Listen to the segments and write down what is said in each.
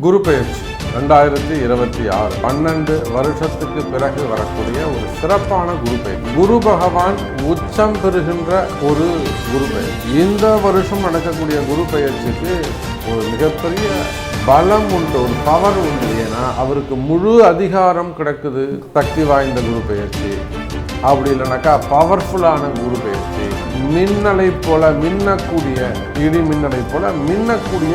குரு பெயர்ச்சி 2026 12 வருஷத்துக்கு பிறகு வரக்கூடிய ஒரு சிறப்பான குரு பெயர்ச்சி. குரு பகவான் உச்சம் பெறுகின்ற ஒரு குரு பெயர்ச்சி. இந்த வருஷம் நடக்கக்கூடிய குரு பெயர்ச்சிக்கு ஒரு மிகப்பெரிய பலம் உண்டு, ஒரு பவர் உண்டு. ஏன்னா அவருக்கு முழு அதிகாரம் கிடைக்குது. சக்தி வாய்ந்த குரு பெயர்ச்சி, அப்படி இல்லைனாக்கா பவர்ஃபுல்லான குரு பெயர்ச்சி. மின்னலை போல மின்னக்கூடிய, இடி மின்னலை போல மின்னக்கூடிய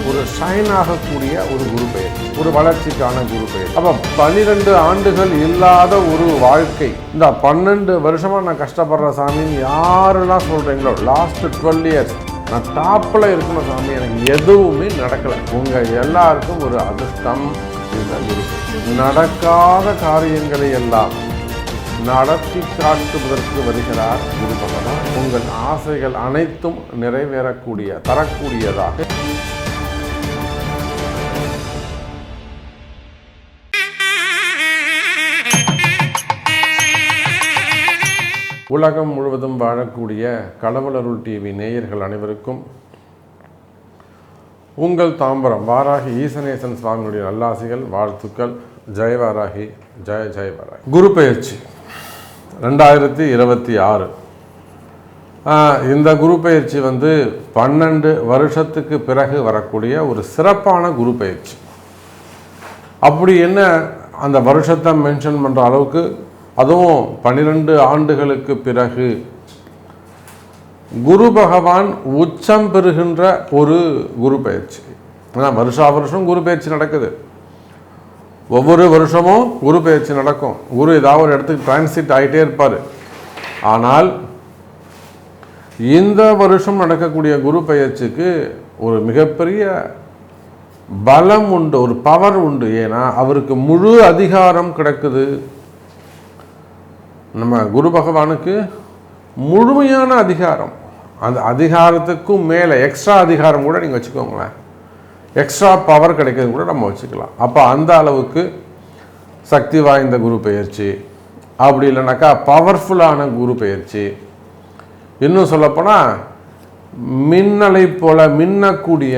ஒரு ஷைன் ஆகக்கூடிய ஒரு குரு பெயர்ச்சி, ஒரு வளர்ச்சிக்கான குரு பெயர்ச்சி. அப்போ 12 ஆண்டுகள் இல்லாத ஒரு வாழ்க்கை. இந்த 12 வருஷமா நான் கஷ்டப்படுற சாமின்னு யாரெல்லாம் சொல்றீங்களோ, லாஸ்ட் 12 இயர்ஸ் நான் டாப்பில் இருக்கணும் சாமி, எனக்கு எதுவுமே நடக்கலை, உங்கள் எல்லாருக்கும் ஒரு அதிர்ஷ்டம். இந்த குரு நடக்காத காரியங்களை எல்லாம் நடத்தி காட்டுவதற்கு வருகிறார் குரு பகவான். உங்கள் ஆசைகள் அனைத்தும் நிறைவேறக்கூடிய, தரக்கூடியதாக. உலகம் முழுவதும் வாழக்கூடிய கடவுள் அருள் டிவி நேயர்கள் அனைவருக்கும் உங்கள் தாம்பரம் வாராகி ஈசனேசன் சுவாமியுடைய நல்லாசிகள், வாழ்த்துக்கள். ஜெய வாராகி, ஜெய ஜெய வாராகி. குரு பெயர்ச்சி 2026. இந்த குரு பெயர்ச்சி 12 வருஷத்துக்கு பிறகு வரக்கூடிய ஒரு சிறப்பான குரு பெயர்ச்சி. அப்படி என்ன அந்த வருஷத்தை மென்ஷன் பண்ணுற அளவுக்கு, அதுவும் 12 ஆண்டுகளுக்கு பிறகு குரு பகவான் உச்சம் பெறுகின்ற ஒரு குரு பெயர்ச்சி. ஏன்னா வருஷா வருஷம் குரு பெயர்ச்சி நடக்குது. ஒவ்வொரு வருஷமும் குரு பெயர்ச்சி நடக்கும். குரு ஏதாவது ஒரு இடத்துக்கு டிரான்சிட் ஆகிட்டே இருப்பார். ஆனால் இந்த வருஷம் நடக்கக்கூடிய குரு பெயர்ச்சிக்கு ஒரு மிகப்பெரிய பலம் உண்டு, ஒரு பவர் உண்டு. ஏன்னா அவருக்கு முழு அதிகாரம் கிடைக்குது. நம்ம குரு பகவானுக்கு முழுமையான அதிகாரம். அந்த அதிகாரத்துக்கும் மேலே எக்ஸ்ட்ரா அதிகாரம் கூட நீங்கள் வச்சுக்கோங்களேன், எக்ஸ்ட்ரா பவர் கிடைக்கிறது கூட நம்ம வச்சுக்கலாம். அப்போ அந்த அளவுக்கு சக்தி வாய்ந்த குரு பெயர்ச்சி, அப்படி இல்லைனாக்கா பவர்ஃபுல்லான குரு பெயர்ச்சி. இன்னும் சொல்லப்போனால் மின்னலை போல மின்னக்கூடிய,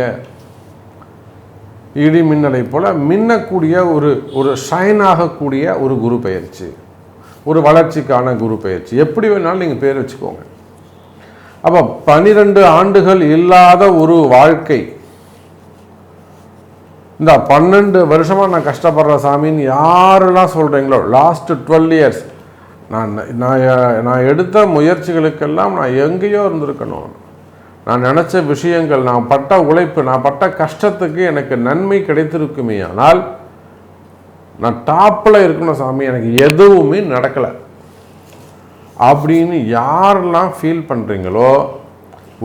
இடி மின்னலை போல மின்னக்கூடிய ஒரு ஷைன் ஆகக்கூடிய ஒரு குரு பெயர்ச்சி, ஒரு வளர்ச்சிக்கான குரு பெயர்ச்சி. எப்படி வேணாலும் நீங்கள் பேர் வச்சுக்கோங்க. அப்போ 12 ஆண்டுகள் இல்லாத ஒரு வாழ்க்கை. இந்த 12 வருஷமாக நான் கஷ்டப்படுற சாமின்னு யாரெல்லாம் சொல்கிறீங்களோ, லாஸ்ட் 12 இயர்ஸ் நான் எடுத்த முயற்சிகளுக்கெல்லாம் நான் எங்கேயோ இருந்திருக்கணும். நான் நினச்ச விஷயங்கள், நான் பட்ட உழைப்பு, நான் பட்ட கஷ்டத்துக்கு எனக்கு நன்மை கிடைத்திருக்குமே. ஆனால் நான் டாப்பில் இருக்கணும் சாமி, எனக்கு எதுவுமே நடக்கலை அப்படின்னு யாரெல்லாம் ஃபீல் பண்ணுறீங்களோ,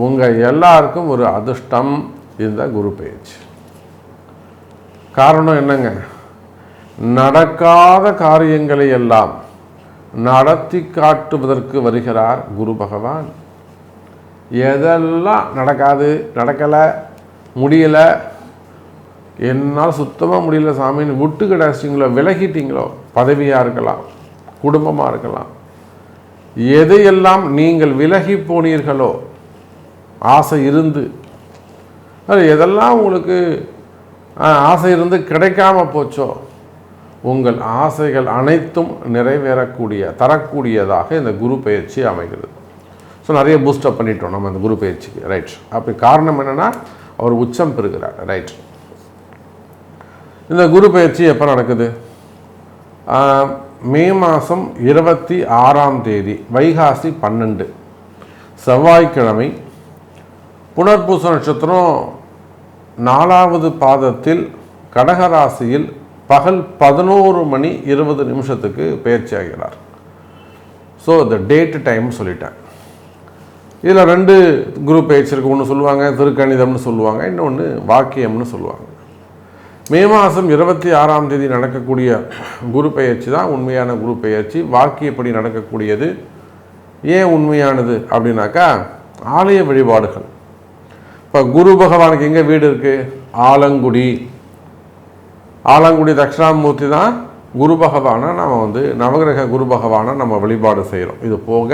உங்கள் எல்லாருக்கும் ஒரு அதிர்ஷ்டம் இந்த குரு பெயர்ச்சி. காரணம் என்னங்க? நடக்காத காரியங்களை எல்லாம் நடத்தி காட்டுவதற்கு வருகிறார் குரு பகவான். எதெல்லாம் நடக்காது, நடக்கலை, முடியலை, என்னால் சுத்தமாக முடியல சாமின்னு விட்டு கிடாச்சிங்களோ, விலகிட்டீங்களோ, பதவியாக இருக்கலாம், குடும்பமாக இருக்கலாம், எதையெல்லாம் நீங்கள் விலகி போனீர்களோ, ஆசை இருந்து, அது எதெல்லாம் உங்களுக்கு ஆசை இருந்து கிடைக்காம போச்சோ, உங்கள் ஆசைகள் அனைத்தும் நிறைவேறக்கூடிய, தரக்கூடியதாக இந்த குரு பெயர்ச்சி அமைகிறது. ஸோ நிறைய பூஸ்டப் பண்ணிட்டோம் நம்ம இந்த குரு பெயர்ச்சிக்கு, ரைட். அப்படி காரணம் என்னென்னா அவர் உச்சம் பெறுகிறார், ரைட். இந்த குரு பெயர்ச்சி எப்போ நடக்குது? மே மாதம் 26ஆம் தேதி, வைகாசி 12, செவ்வாய்க்கிழமை, புனர்பூச நட்சத்திரம் 4வது பாதத்தில் கடகராசியில் பகல் 11:20 பெயர்ச்சி ஆகிறார். ஸோ இந்த டேட்டு டைம் சொல்லிட்டேன். இதில் 2 குரு பெயர்ச்சி இருக்குது. ஒன்று சொல்லுவாங்க திருக்கணிதம்னு சொல்லுவாங்க, இன்னொன்று வாக்கியம்னு சொல்லுவாங்க. மே மாதம் 26ஆம் தேதி நடக்கக்கூடிய குரு பெயர்ச்சி தான் உண்மையான குரு பெயர்ச்சி. வாக்கியப்படி நடக்கக்கூடியது. ஏன் உண்மையானது அப்படின்னாக்கா, ஆலய வழிபாடுகள். இப்போ குரு பகவானுக்கு எங்கே வீடு இருக்குது? ஆலங்குடி. ஆலங்குடி தட்சிணாமூர்த்தி தான் குரு பகவானை நம்ம நவகிரக குரு பகவானை நம்ம வழிபாடு செய்கிறோம். இது போக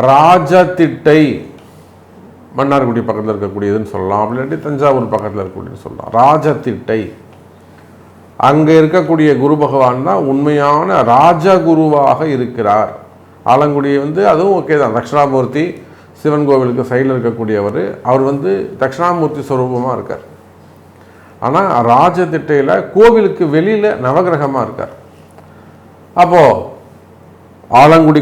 ராஜதிட்டை மன்னார்குடி பக்கத்தில் இருக்கக்கூடியதுன்னு சொல்லலாம், அப்படி இல்லாட்டி தஞ்சாவூர் பக்கத்தில் இருக்கக்கூடியதுன்னு சொல்லலாம். ராஜதிட்டை அங்கே இருக்கக்கூடிய குரு பகவான் தான் உண்மையான ராஜகுருவாக இருக்கிறார். ஆலங்குடி அதுவும் ஓகே தான், தட்சிணாமூர்த்தி சிவன் கோவிலுக்கு சைடில் இருக்கக்கூடியவர், அவர் தட்சிணாமூர்த்தி ஸ்வரூபமாக இருக்கார். ஆனால் ராஜதிட்டையில் கோவிலுக்கு வெளியில் நவகிரகமாக இருக்கார். அப்போது ஆலங்குடி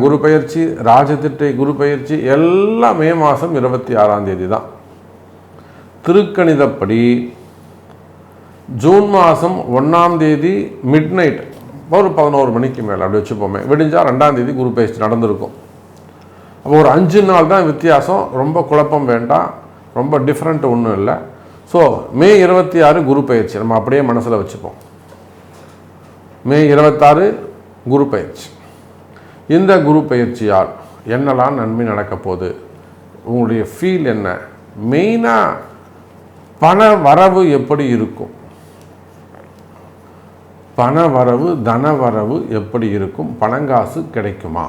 குரு பயிற்சி, ராஜதிட்டை குரு பயிற்சி எல்லாம் மே மாதம் 26ஆம் தேதி தான். திருக்கணிதப்படி ஜூன் மாதம் 1ஆம் தேதி மிட் நைட் ஒரு 11 மணிக்கு மேலே அப்படி வச்சுப்போமே, விடிஞ்சால் 2ஆம் தேதி குரு பயிற்சி நடந்திருக்கும். அப்போ ஒரு 5 நாள் தான் வித்தியாசம், ரொம்ப குழப்பம் வேண்டாம், ரொம்ப டிஃப்ரெண்ட் ஒன்றும் இல்லை. ஸோ மே 26 குரு பயிற்சி நம்ம அப்படியே மனசில் வச்சுப்போம். மே 26 குரு பயிற்சி. இந்த குரு பயிற்சியால் என்னெல்லாம் நன்மை நடக்க போகுது, உங்களுடைய ஃபீல் என்ன, மெயினாக பண வரவு எப்படி இருக்கும், பண வரவு தன வரவு எப்படி இருக்கும், பணங்காசு கிடைக்குமா,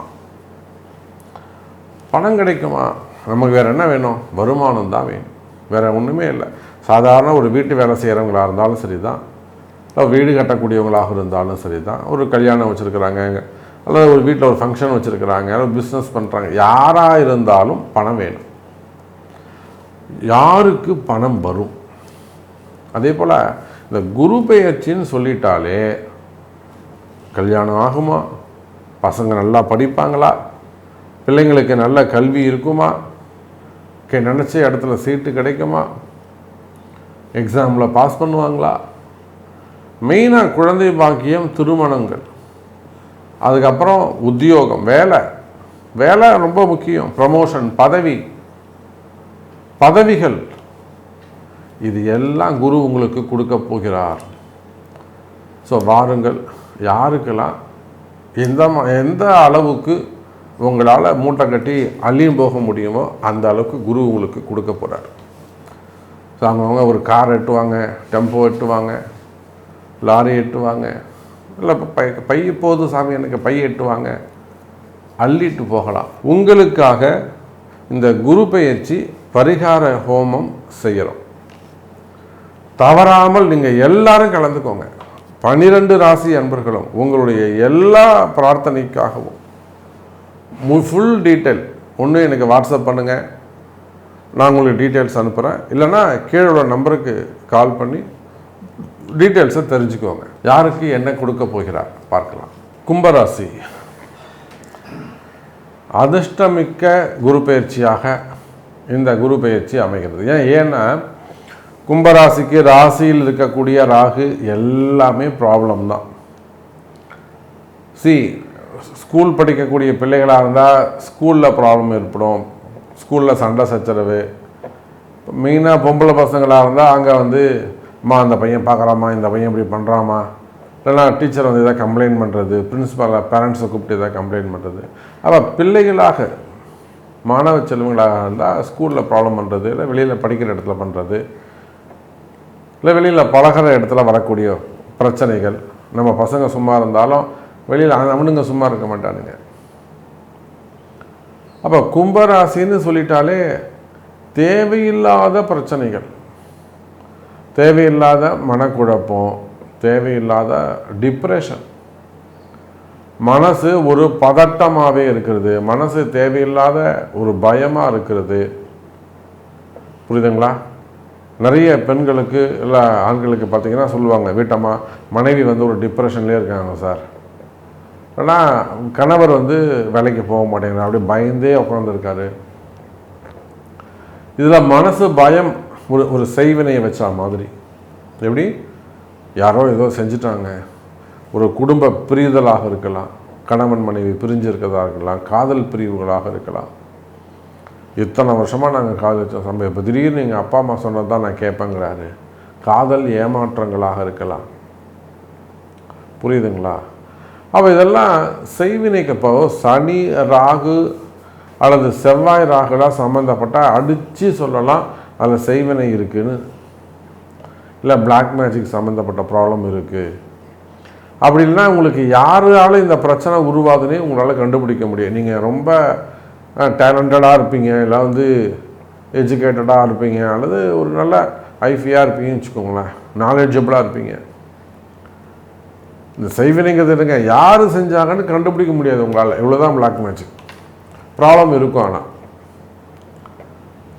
பணம் கிடைக்குமா, நமக்கு வேறு என்ன வேணும், வருமானம் தான் வேணும், வேறு ஒன்றுமே இல்லை. சாதாரண ஒரு வீட்டு வேலை செய்கிறவங்களாக இருந்தாலும் சரி தான், இல்லை வீடு கட்டக்கூடியவங்களாக இருந்தாலும் சரி தான், ஒரு கல்யாணம் வச்சுருக்கிறாங்க, அல்லது ஒரு வீட்டில் ஒரு ஃபங்க்ஷன் வச்சுருக்கிறாங்க, அல்லது பிஸ்னஸ் பண்ணுறாங்க, யாராக இருந்தாலும் பணம் வேணும். யாருக்கு பணம் வரும்? அதே போல் இந்த குரு பெயர்ச்சின்னு சொல்லிட்டாலே கல்யாணம் ஆகுமா, பசங்க நல்லா படிப்பாங்களா, பிள்ளைங்களுக்கு நல்ல கல்வி இருக்குமா, நினச்ச இடத்துல சீட்டு கிடைக்குமா, எக்ஸாமில் பாஸ் பண்ணுவாங்களா, மெயினாக குழந்தை பாக்கியம், திருமணங்கள், அதுக்கப்புறம் உத்தியோகம், வேலை ரொம்ப முக்கியம், ப்ரமோஷன், பதவிகள், இது எல்லாம் குரு உங்களுக்கு கொடுக்க போகிறார். ஸோ வாருங்கள், யாருக்கெல்லாம் எந்த அளவுக்கு உங்களால் மூட்டை கட்டி அள்ளியும் போக முடியுமோ அந்த அளவுக்கு குரு உங்களுக்கு கொடுக்க போகிறார். ஸோ அவங்கவுங்க ஒரு கார் எட்டுவாங்க, டெம்போ எட்டுவாங்க, லாரி எட்டுவாங்க, இல்லை பை போது சாமி எனக்கு பை எட்டுவாங்க, அள்ளிட்டு போகலாம். உங்களுக்காக இந்த குரு பெயர்ச்சி பரிகார ஹோமம் செய்கிறோம். தவறாமல் நீங்கள் எல்லாரும் கலந்துக்கோங்க. 12 ராசி அன்பர்களும் உங்களுடைய எல்லா பிரார்த்தனைக்காகவும் ஃபுல் டீட்டெயில் ஒன்று எனக்கு வாட்ஸ்அப் பண்ணுங்கள், நான் உங்களுக்கு டீட்டெயில்ஸ் அனுப்புகிறேன், இல்லைன்னா கீழே உள்ள நம்பருக்கு கால் பண்ணி டீட்டெயில்ஸை தெரிஞ்சுக்கோங்க. யாருக்கு என்ன கொடுக்க போகிறார் பார்க்கலாம். கும்பராசி அதிர்ஷ்டமிக்க குரு பயிற்சியாக இந்த குரு பயிற்சி அமைகிறது. ஏன்னா கும்பராசிக்கு ராசியில் இருக்கக்கூடிய ராகு எல்லாமே ப்ராப்ளம் தான். ஸ்கூல் படிக்கக்கூடிய பிள்ளைகளாக இருந்தால் ஸ்கூலில் ப்ராப்ளம் ஏற்படும், ஸ்கூலில் சண்டை சச்சரவு. மெயினாக பொம்பளை பசங்களாக இருந்தால் அங்கே அம்மா அந்த பையன் பார்க்குறாமா, இந்த பையன் இப்படி பண்ணுறாமா, இல்லைனா டீச்சர் எதாவது கம்ப்ளைண்ட் பண்ணுறது, பிரின்ஸிபலை பேரண்ட்ஸை கூப்பிட்டு எதாவது கம்ப்ளைண்ட் பண்ணுறது. அப்போ பிள்ளைகளாக மாணவ செல்வங்களாக இருந்தால் ஸ்கூலில் ப்ராப்ளம் பண்ணுறது, இல்லை வெளியில் படிக்கிற இடத்துல பண்ணுறது, இல்லை வெளியில் பழகிற இடத்துல வரக்கூடிய பிரச்சனைகள். நம்ம பசங்க சும்மா இருந்தாலும் வெளியில் அவனுங்க சும்மா இருக்க மாட்டானுங்க. அப்போ கும்பராசின்னு சொல்லிட்டாலே தேவையில்லாத பிரச்சனைகள், தேவையில்லாத மனக்குழப்பம், தேவையில்லாத டிப்ரெஷன், மனசு ஒரு பதட்டமாகவே இருக்கிறது, மனசு தேவையில்லாத ஒரு பயமாக இருக்கிறது. புரியுதுங்களா? நிறைய பெண்களுக்கு இல்லை ஆண்களுக்கு பார்த்திங்கன்னா சொல்லுவாங்க, வீட்டம்மா மனைவி ஒரு டிப்ரெஷன்லேயே இருக்காங்க சார், ஆனால் கணவர் வேலைக்கு போக மாட்டேங்கிறார், அப்படியே பயந்தே உட்காந்துருக்காரு. இதில் மனசு பயம் ஒரு செய்வினையை வச்சா மாதிரி. எப்படி யாரோ ஏதோ செஞ்சிட்டாங்க, ஒரு குடும்ப பிரிதலாக இருக்கலாம், கணவன் மனைவி பிரிஞ்சு இருக்கிறதா இருக்கலாம், காதல் பிரிவுகளாக இருக்கலாம். இத்தனை வருஷமாக நாங்கள் காதலிச்சோம் சம்பவம், இப்போ திடீர்னு எங்கள் அப்பா அம்மா சொன்னது தான் நான் கேட்பேங்கிறாரு. காதல் ஏமாற்றங்களாக இருக்கலாம். புரியுதுங்களா? அப்போ இதெல்லாம் செய்வினைக்கு இப்போ சனி ராகு அல்லது செவ்வாய் ராகுலாம் சம்மந்தப்பட்டால் அடித்து சொல்லலாம் அதில் செய்வினை இருக்குதுன்னு, இல்லை பிளாக் மேஜிக் சம்மந்தப்பட்ட ப்ராப்ளம் இருக்குது. அப்படி இல்லைன்னா உங்களுக்கு யாராலும் இந்த பிரச்சனை உருவாகுதுன்னே உங்களால் கண்டுபிடிக்க முடியும். நீங்கள் ரொம்ப டேலண்டடாக இருப்பீங்க, இல்லை எஜுகேட்டடாக இருப்பீங்க, அல்லது ஒரு நல்ல ஐஃபியாக இருப்பீங்கன்னு வச்சுக்கோங்களேன், நாலேஜபிளாக இருப்பீங்க. இந்த செய்வினைங்கிறது இல்லைங்க, யார் செஞ்சாங்கன்னு கண்டுபிடிக்க முடியாது உங்களால், இவ்வளோதான் பிளாக் மேஜிக். ப்ராப்ளம் இருக்கும், ஆனால்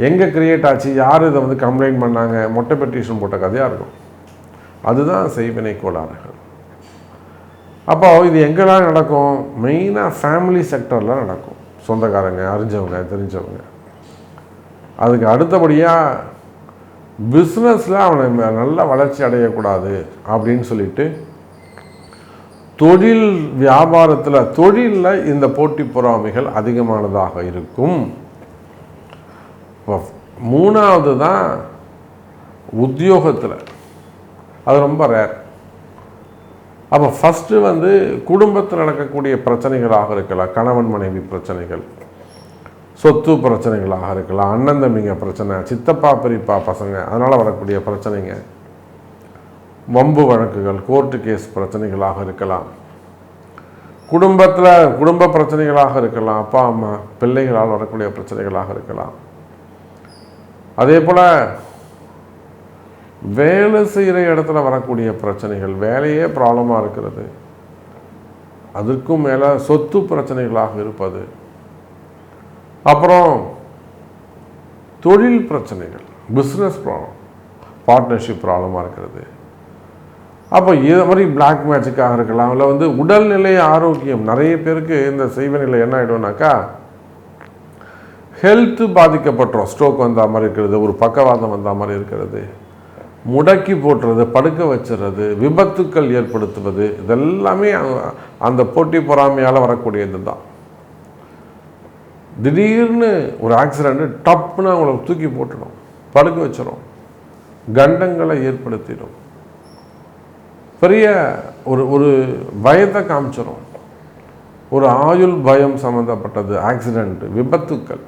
எங்கே க்ரியேட் ஆச்சு, யார் இதை வந்து கம்ப்ளைண்ட் பண்ணாங்க, மொட்டை பெட்டிஷன் போட்ட கதையாக இருக்கும். அதுதான் செய்வினை கோளாறுகள். அப்போ இது எங்கெல்லாம் நடக்கும்? மெயினாக ஃபேமிலி செக்டரில் நடக்கும். சொந்தக்காரங்க, அறிஞ்சவங்க, தெரிஞ்சவங்க. அதுக்கு அடுத்தபடியாக பிஸ்னஸில் அவனை நல்ல வளர்ச்சி அடையக்கூடாது அப்படின்னு சொல்லிட்டு தொழில் வியாபாரத்தில், தொழிலில் இந்த போட்டி பொறாமைகள் அதிகமானதாக இருக்கும். மூணாவது தான் உத்தியோகத்தில், அது ரொம்ப ரேர். அப்போ ஃபஸ்ட்டு வந்து குடும்பத்தில் நடக்கக்கூடிய பிரச்சனைகளாக இருக்கலாம், கணவன் மனைவி பிரச்சனைகள், சொத்து பிரச்சனைகளாக இருக்கலாம், அண்ணன் தம்பிங்க பிரச்சனை, சித்தப்பா பெரியப்பா பசங்க அதனால் வரக்கூடிய பிரச்சனைங்க, வம்பு வழக்குகள், கோர்ட்டு கேஸ் பிரச்சனைகளாக இருக்கலாம், குடும்பத்தில் குடும்ப பிரச்சனைகளாக இருக்கலாம், அப்பா அம்மா பிள்ளைகளால் வரக்கூடிய பிரச்சனைகளாக இருக்கலாம். அதே போல் வேலை செய்கிற இடத்துல வரக்கூடிய பிரச்சனைகள், வேலையே ப்ராப்ளமாக இருக்கிறது, அதுக்கும் மேலே சொத்து பிரச்சனைகளாக இருப்பது, அப்புறம் தொழில் பிரச்சனைகள், பிஸ்னஸ் ப்ராப்ளம், பார்ட்னர்ஷிப் ப்ராப்ளமாக இருக்கிறது. அப்போ இது மாதிரி பிளாக் மேஜிக்காக இருக்கலாம். இல்லை வந்து உடல்நிலை ஆரோக்கியம், நிறைய பேருக்கு இந்த செய்வனையில் என்ன ஆகிடும்னாக்கா ஹெல்த்து பாதிக்கப்பட்டுரும். ஸ்ட்ரோக் வந்த மாதிரி இருக்கிறது, ஒரு பக்கவாதம் வந்த மாதிரி இருக்கிறது, முடக்கி போட்டுறது, படுக்க வச்சுறது, விபத்துக்கள் ஏற்படுத்துவது, இதெல்லாமே அந்த போட்டி பொறாமையால் வரக்கூடியது தான். திடீர்னு ஒரு ஆக்சிடெண்ட்டு டப்புன்னு அவங்கள தூக்கி போட்டுடும், படுக்க வச்சிடும், கண்டங்களை ஏற்படுத்திடும், பெரிய ஒரு பயத்தை காமிச்சிடும். ஒரு ஆயுள் பயம் சம்மந்தப்பட்டது, ஆக்சிடெண்ட்டு, விபத்துக்கள்.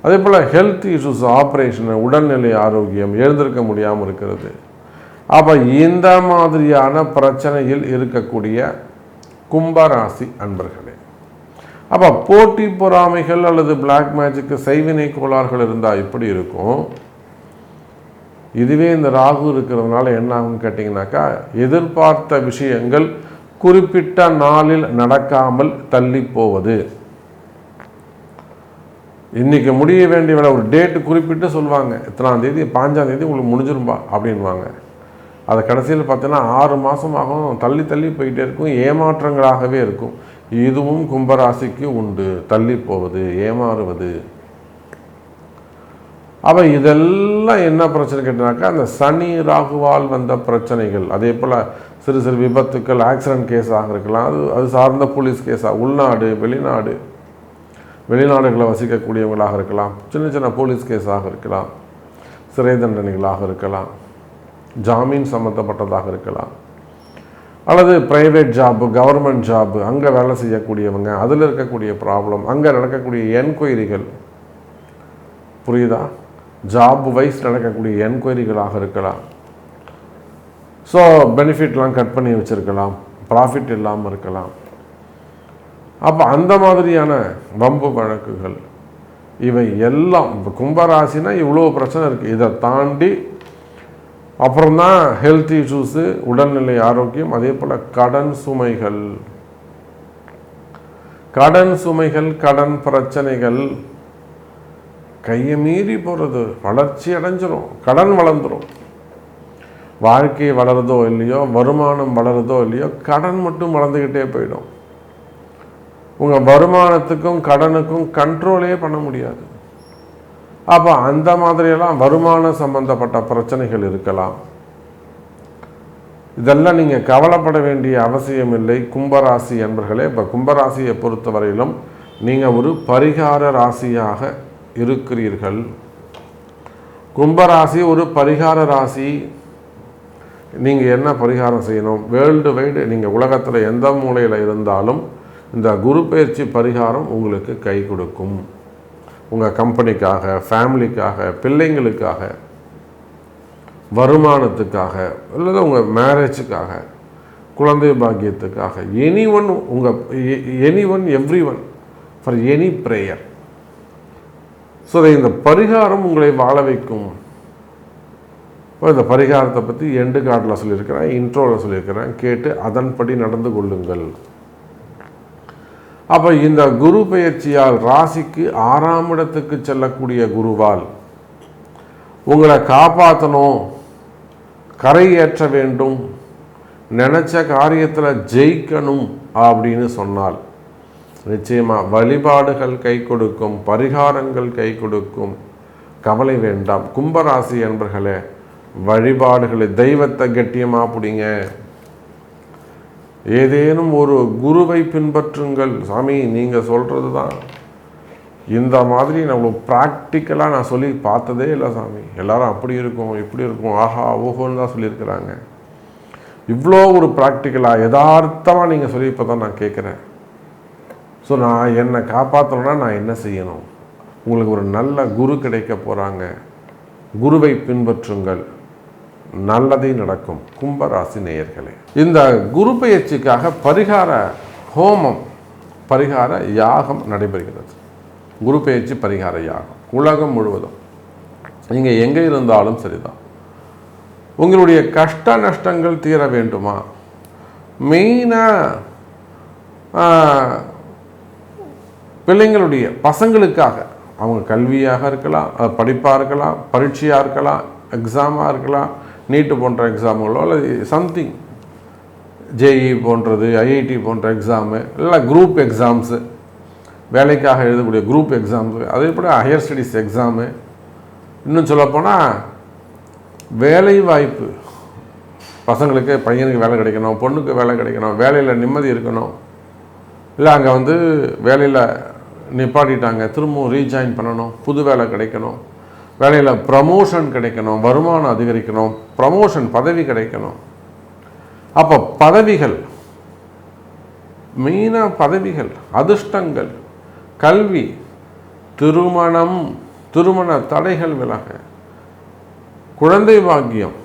அதே போல் ஹெல்த் இஷ்யூஸ், ஆப்ரேஷனு, உடல்நிலை ஆரோக்கியம், எழுந்திருக்க முடியாமல் இருக்கிறது. அப்போ இந்த மாதிரியான பிரச்சனையில் இருக்கக்கூடிய கும்பராசி அன்பர்களே, அப்போ போட்டி பொறாமைகள் அல்லது பிளாக் மேஜிக்கு, செய்வினை கோளாறுகள் இருந்தால் இப்படி இருக்கும். இதுவே இந்த ராகு இருக்கிறதுனால என்ன ஆகும்னு கேட்டிங்கனாக்கா, எதிர்பார்த்த விஷயங்கள் குறிப்பிட்ட நாளில் நடக்காமல் தள்ளி போவது. இன்றைக்கி முடிய வேண்டிய வேலை, ஒரு டேட்டு குறிப்பிட்டு சொல்லுவாங்க, இத்தனாம் தேதி 5ஆம் தேதி உங்களுக்கு முடிஞ்சிரும்பா அப்படின்வாங்க. அதை கடைசியில் பார்த்தீங்கன்னா 6 மாதம் ஆகும், தள்ளி தள்ளி போயிட்டே இருக்கும், ஏமாற்றங்களாகவே இருக்கும். இதுவும் கும்பராசிக்கு உண்டு, தள்ளி போவது, ஏமாறுவது. அப்போ இதெல்லாம் என்ன பிரச்சனை கேட்டாக்கா, அந்த சனி ராகுவால் வந்த பிரச்சனைகள். அதே போல் சிறு சிறு விபத்துக்கள், ஆக்சிடென்ட் கேஸாக இருக்கலாம், அது சார்ந்த போலீஸ் கேஸாக, உள்நாடு வெளிநாடுகளை வசிக்கக்கூடியவங்களாக இருக்கலாம், சின்ன சின்ன போலீஸ் கேஸாக இருக்கலாம், சிறை தண்டனைகளாக இருக்கலாம், ஜாமீன் சம்மந்தப்பட்டதாக இருக்கலாம், அல்லது ப்ரைவேட் ஜாப்பு, கவர்மெண்ட் ஜாப்பு, அங்கே வேலை செய்யக்கூடியவங்க, அதில் இருக்கக்கூடிய ப்ராப்ளம், அங்கே நடக்கக்கூடிய என்கொயரிகள், புரியுதா, ஜாப் வைஸ் நடக்கக்கூடிய என்கொயரிகளாக இருக்கலாம். ஸோ பெனிஃபிட்லாம் கட் பண்ணி வச்சுருக்கலாம், ப்ராஃபிட் இல்லாமல் இருக்கலாம். அப்போ அந்த மாதிரியான வம்பு வழக்குகள், இவை எல்லாம் இப்போ கும்பராசினா இவ்வளோ பிரச்சனை இருக்குது. இதை தாண்டி அப்புறம்தான் ஹெல்த் இஷ்யூஸு, உடல்நிலை ஆரோக்கியம், அதே போல் கடன் சுமைகள், கடன் பிரச்சனைகள், கையை மீறி போகிறது, வளர்ச்சி அடைஞ்சிரும், கடன் வளர்ந்துடும். வாழ்க்கை வளருதோ இல்லையோ, வருமானம் வளருதோ இல்லையோ, கடன் மட்டும் வளர்ந்துக்கிட்டே போயிடும். உங்கள் வருமானத்துக்கும் கடனுக்கும் கண்ட்ரோலே பண்ண முடியாது. அப்போ அந்த மாதிரியெல்லாம் வருமான சம்பந்தப்பட்ட பிரச்சனைகள் இருக்கலாம். இதெல்லாம் நீங்கள் கவலைப்பட வேண்டிய அவசியம் இல்லை கும்பராசி என்பர்களே. இப்போ கும்பராசியை பொறுத்தவரையிலும் நீங்கள் ஒரு பரிகார ராசியாக இருக்கிறீர்கள். கும்பராசி ஒரு பரிகார ராசி. நீங்கள் என்ன பரிகாரம் செய்யணும்? வேர்ல்டு வைடு நீங்கள் உலகத்தில் எந்த மூலையில் இருந்தாலும் இந்த குரு பயிற்சி பரிகாரம் உங்களுக்கு கை கொடுக்கும். உங்கள் கம்பெனிக்காக, ஃபேமிலிக்காக, பிள்ளைங்களுக்காக, வருமானத்துக்காக, இல்லை உங்கள் மேரேஜுக்காக, குழந்தை பாக்கியத்துக்காக, any one every one for any prayer. So இந்த பரிகாரம் உங்களை வாழ வைக்கும். இந்த பரிகாரத்தை பற்றி எண்டு கார்டில் சொல்லியிருக்கிறேன், இன்ட்ரோவில் சொல்லியிருக்கிறேன், கேட்டு அதன்படி நடந்து கொள்ளுங்கள். அப்போ இந்த குரு பெயர்ச்சியால் ராசிக்கு 6ஆம் இடத்துக்கு செல்லக்கூடிய குருவால் உங்களை காப்பாற்றணும், கரையேற்ற வேண்டும், நினச்ச காரியத்தில் ஜெயிக்கணும் அப்படின்னு சொன்னால் நிச்சயமாக வழிபாடுகள் கை கொடுக்கும், பரிகாரங்கள் கை கொடுக்கும். கவலை வேண்டாம். கும்பராசி என்பர்களே, வழிபாடுகளை தெய்வத்தை கெட்டியமாக பிடிங்க. ஏதேனும் ஒரு குருவை பின்பற்றுங்கள். சாமி நீங்கள் சொல்கிறது தான், இந்த மாதிரி நான் ப்ராக்டிக்கலாக நான் சொல்லி பார்த்ததே இல்லை சாமி. எல்லாரும் அப்படி இருக்கும் இப்படி இருக்கும் ஆஹா ஓஹோன்னு தான் சொல்லியிருக்கிறாங்க. இவ்வளோ ஒரு ப்ராக்டிக்கலாக யதார்த்தமாக நீங்கள் சொல்லி இப்போ தான் நான் கேட்குறேன். ஸோ நான் என்னை காப்பாற்றணுன்னா நான் என்ன செய்யணும்? உங்களுக்கு ஒரு நல்ல குரு கிடைக்க போகிறாங்க. குருவை பின்பற்றுங்கள், நல்லதே நடக்கும். கும்பராசி நேயர்களே, இந்த குரு பெயர்ச்சிக்காக பரிகார ஹோமம், பரிகார யாகம் நடைபெறுகிறது. குரு பெயர்ச்சி பரிகார யாகம் உலகம் முழுவதும் நீங்கள் எங்கே இருந்தாலும் சரிதான். உங்களுடைய கஷ்ட நஷ்டங்கள் தீர வேண்டுமா? மெயினாக பிள்ளைங்களுடைய பசங்களுக்காக, அவங்க கல்வியாக இருக்கலாம், படிப்பாக இருக்கலாம், பரீட்சையாக இருக்கலாம், எக்ஸாமாக இருக்கலாம், நீட்டு போன்ற எக்ஸாமுகளோ அல்லது சம்திங் ஜேஇ போன்றது, ஐஐடி போன்ற எக்ஸாமு, இல்லை குரூப் எக்ஸாம்ஸு, வேலைக்காக எழுதக்கூடிய குரூப் எக்ஸாம்ஸு, அதே போல் ஹையர் ஸ்டடீஸ் எக்ஸாமு, இன்னும் சொல்லப்போனால் வேலை வாய்ப்பு, பசங்களுக்கு பையனுக்கு வேலை கிடைக்கணும், பொண்ணுக்கு வேலை கிடைக்கணும், வேலையில் நிம்மதி இருக்கணும், இல்லை அங்கே வேலையில் நிப்பாட்டிட்டாங்க திரும்பவும் ரீஜாயின் பண்ணணும், புது வேலை கிடைக்கணும், வேலையில் ப்ரமோஷன் கிடைக்கணும், வருமானம் அதிகரிக்கணும், ப்ரமோஷன் பதவி கிடைக்கணும். அப்போ பதவிகள், மெயினாக பதவிகள், அதிர்ஷ்டங்கள், கல்வி, திருமணம், திருமண தடைகள் விலக, குழந்தை பாக்கியம்,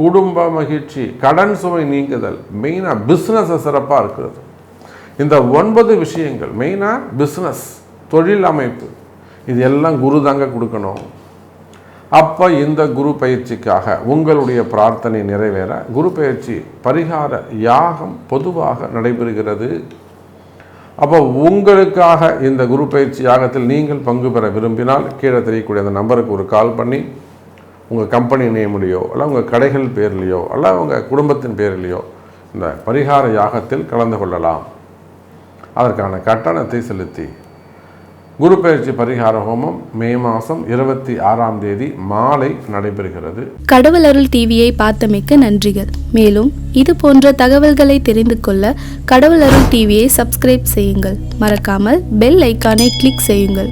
குடும்ப மகிழ்ச்சி, கடன் சுமை நீங்குதல், மெயினாக பிஸ்னஸ் சிறப்பாக இருக்கிறது. இந்த 9 விஷயங்கள் மெயினாக பிஸ்னஸ், தொழில் அமைப்பு, இது எல்லாம் குரு தாங்க கொடுக்கணும். அப்போ இந்த குரு பயிற்சிக்காக உங்களுடைய பிரார்த்தனை நிறைவேற குரு பயிற்சி பரிகார யாகம் பொதுவாக நடைபெறுகிறது. அப்போ உங்களுக்காக இந்த குரு பயிற்சி யாகத்தில் நீங்கள் பங்கு பெற விரும்பினால் கீழே தெரியக்கூடிய அந்த நம்பருக்கு ஒரு கால் பண்ணி உங்கள் கம்பெனி நேம்லேயோ அல்ல உங்கள் கடைகள் பேர்லேயோ அல்ல உங்கள் குடும்பத்தின் பேர்லேயோ இந்த பரிகார யாகத்தில் கலந்து கொள்ளலாம். அதற்கான கட்டணத்தை செலுத்தி குரு பெயர்ச்சி பரிகார ஹோமம் மே மாதம் 26ஆம் தேதி மாலை நடைபெறுகிறது. கடவுள் அருள் டிவியை பார்த்தமைக்கு நன்றிகள். மேலும் இது போன்ற தகவல்களை தெரிந்து கொள்ள கடவுள் அருள் டிவியை சப்ஸ்கிரைப் செய்யுங்கள். மறக்காமல் பெல் ஐக்கானை கிளிக் செய்யுங்கள்.